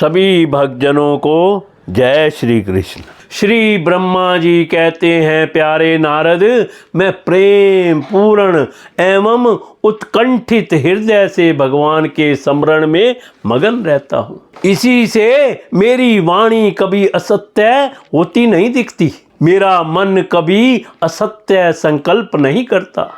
सभी भक्तजनों को जय श्री कृष्ण। श्री ब्रह्मा जी कहते हैं, प्यारे नारद, मैं प्रेम पूर्ण एवं उत्कंठित हृदय से भगवान के स्मरण में मगन रहता हूँ। इसी से मेरी वाणी कभी असत्य होती नहीं दिखती, मेरा मन कभी असत्य संकल्प नहीं करता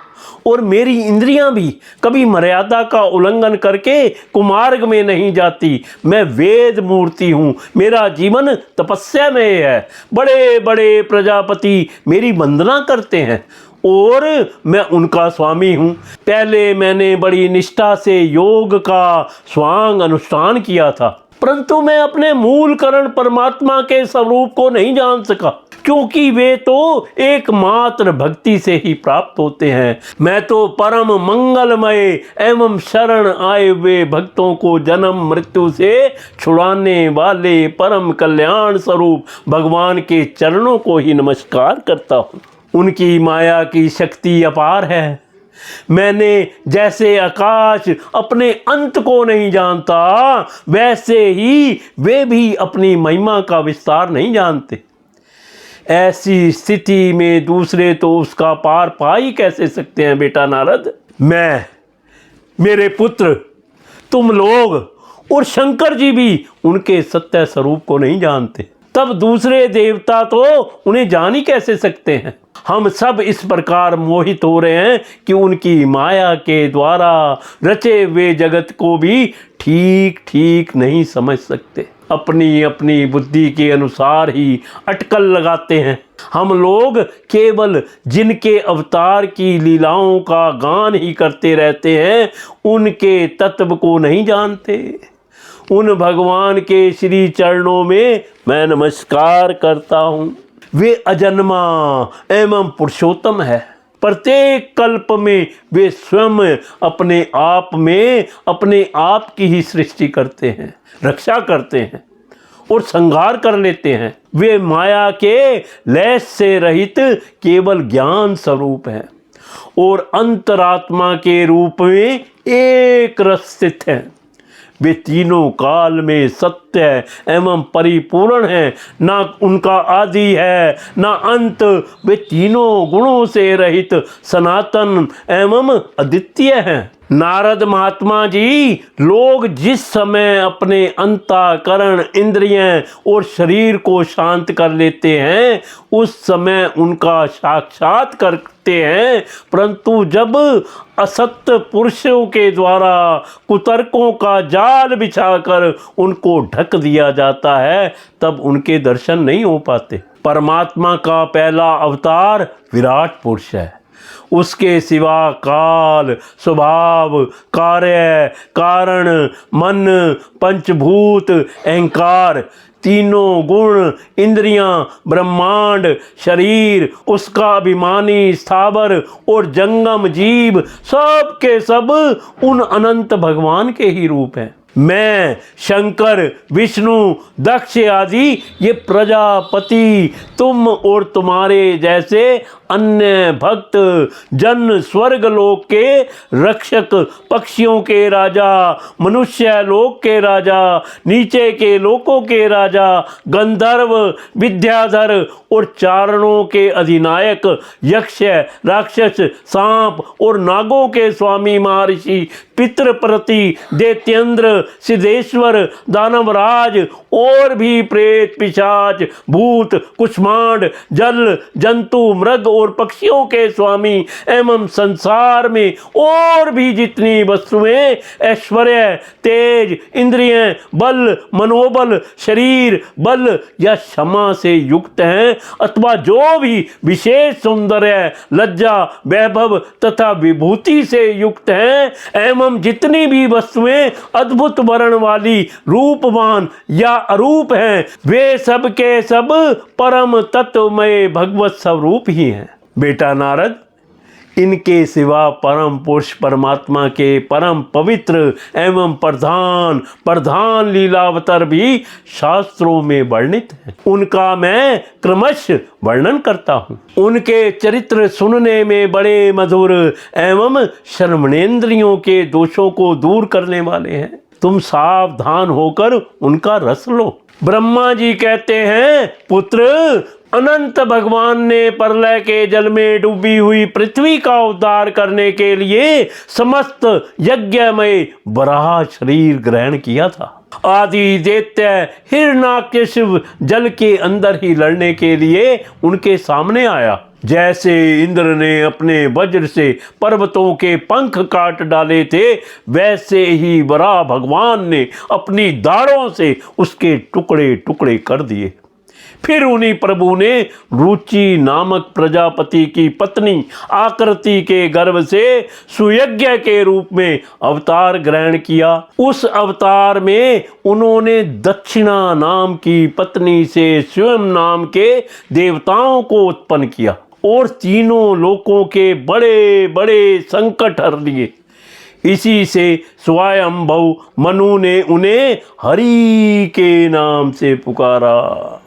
और मेरी इंद्रियां भी कभी मर्यादा का उल्लंघन करके कुमार्ग में नहीं जाती। मैं वेद मूर्ति हूँ, मेरा जीवन तपस्या में है। बड़े बड़े प्रजापति मेरी वंदना करते हैं और मैं उनका स्वामी हूँ। पहले मैंने बड़ी निष्ठा से योग का स्वांग अनुष्ठान किया था, परंतु मैं अपने मूल कारण परमात्मा के स्वरूप को नहीं जान सका, क्योंकि वे तो एकमात्र भक्ति से ही प्राप्त होते हैं। मैं तो परम मंगलमय एवं शरण आए हुए भक्तों को जन्म मृत्यु से छुड़ाने वाले परम कल्याण स्वरूप भगवान के चरणों को ही नमस्कार करता हूँ। उनकी माया की शक्ति अपार है। मैंने जैसे आकाश अपने अंत को नहीं जानता, वैसे ही वे भी अपनी महिमा का विस्तार नहीं जानते। ऐसी स्थिति में दूसरे तो उसका पार पा ही कैसे सकते हैं बेटा नारद। मैं, मेरे पुत्र, तुम लोग और शंकर जी भी उनके सत्य स्वरूप को नहीं जानते, तब दूसरे देवता तो उन्हें जान ही कैसे सकते हैं। हम सब इस प्रकार मोहित हो रहे हैं कि उनकी माया के द्वारा रचे हुए जगत को भी ठीक ठीक नहीं समझ सकते। अपनी अपनी बुद्धि के अनुसार ही अटकल लगाते हैं। हम लोग केवल जिनके अवतार की लीलाओं का गान ही करते रहते हैं, उनके तत्व को नहीं जानते। उन भगवान के श्री चरणों में मैं नमस्कार करता हूँ। वे अजन्मा एवं पुरुषोत्तम है। प्रत्येक कल्प में वे स्वयं अपने आप में अपने आप की ही सृष्टि करते हैं, रक्षा करते हैं और संहार कर लेते हैं। वे माया के लेश से रहित केवल ज्ञान स्वरूप हैं और अंतरात्मा के रूप में एक रस स्थित हैं। वे तीनों काल में सत्य एवं परिपूर्ण हैं, ना उनका आदि है ना अंत। वे तीनों गुणों से रहित सनातन एवं अद्वितीय हैं। नारद महात्मा जी, लोग जिस समय अपने अंतःकरण, इंद्रियां और शरीर को शांत कर लेते हैं, उस समय उनका साक्षात करते हैं, परंतु जब असत्य पुरुषों के द्वारा कुतर्कों का जाल बिछाकर उनको ढक दिया जाता है, तब उनके दर्शन नहीं हो पाते। परमात्मा का पहला अवतार विराट पुरुष है। उसके सिवा काल, स्वभाव, कार्य, कारण, मन, पंचभूत, अहंकार, तीनों गुण, इंद्रियां, ब्रह्मांड, शरीर, उसका अभिमानी स्थावर और जंगम जीव, सब के सब उन अनंत भगवान के ही रूप हैं। मैं, शंकर, विष्णु, दक्ष आदि ये प्रजापति, तुम और तुम्हारे जैसे अन्य भक्त जन, स्वर्ग लोक के रक्षक, पक्षियों के राजा, मनुष्य लोक के राजा, नीचे के लोकों के राजा, गंधर्व, विद्याधर और चारणों के अधिनायक, यक्ष, राक्षस, सांप और नागों के स्वामी महर्षि, पितृप्रति, दैत्येंद्र, सिद्धेश्वर, दानवराज और भी प्रेत, पिशाच, भूत, कुष्मांड, जल, जंतु, मृग और पक्षियों के स्वामी एवं संसार में और भी जितनी वस्तुएं ऐश्वर्य, तेज, इंद्रियं, बल, मनोबल, शरीर बल या क्षमा से युक्त हैं, अथवा जो भी विशेष सौंदर्य, लज्जा, वैभव तथा विभूति से युक्त हैं, एवं जितनी भी वस्तुएं अद्भुत वर्ण वाली, रूपवान या अरूप हैं, वे सब के सब परम तत्वमय भगवत स्वरूप ही हैं। बेटा नारद, इनके सिवा परम पुरुष परमात्मा के परम पवित्र एवं प्रधान लीलावतार भी शास्त्रों में वर्णित हैं। उनका मैं क्रमश वर्णन करता हूँ। उनके चरित्र सुनने में बड़े मधुर एवं श्रवणेन्द्रियों के दोषों को दूर करने वाले हैं तुम सावधान होकर उनका रस लो। ब्रह्मा जी कहते हैं, पुत्र, अनंत भगवान ने प्रलय के जल में डूबी हुई पृथ्वी का उद्धार करने के लिए समस्त यज्ञमय वराह शरीर ग्रहण किया था। आदि दैत्य हिरण्याकशिपु जल के अंदर ही लड़ने के लिए उनके सामने आया। जैसे इंद्र ने अपने वज्र से पर्वतों के पंख काट डाले थे, वैसे ही वराह भगवान ने अपनी दाढ़ों से उसके टुकड़े टुकड़े कर दिए। फिर उन्हीं प्रभु ने रुचि नामक प्रजापति की पत्नी आकृति के गर्भ से सुयज्ञ के रूप में अवतार ग्रहण किया। उस अवतार में उन्होंने दक्षिणा नाम की पत्नी से स्वयं नाम के देवताओं को उत्पन्न किया और तीनों लोकों के बड़े बड़े संकट हर लिए। इसी से स्वयंभू मनु ने उन्हें हरि के नाम से पुकारा।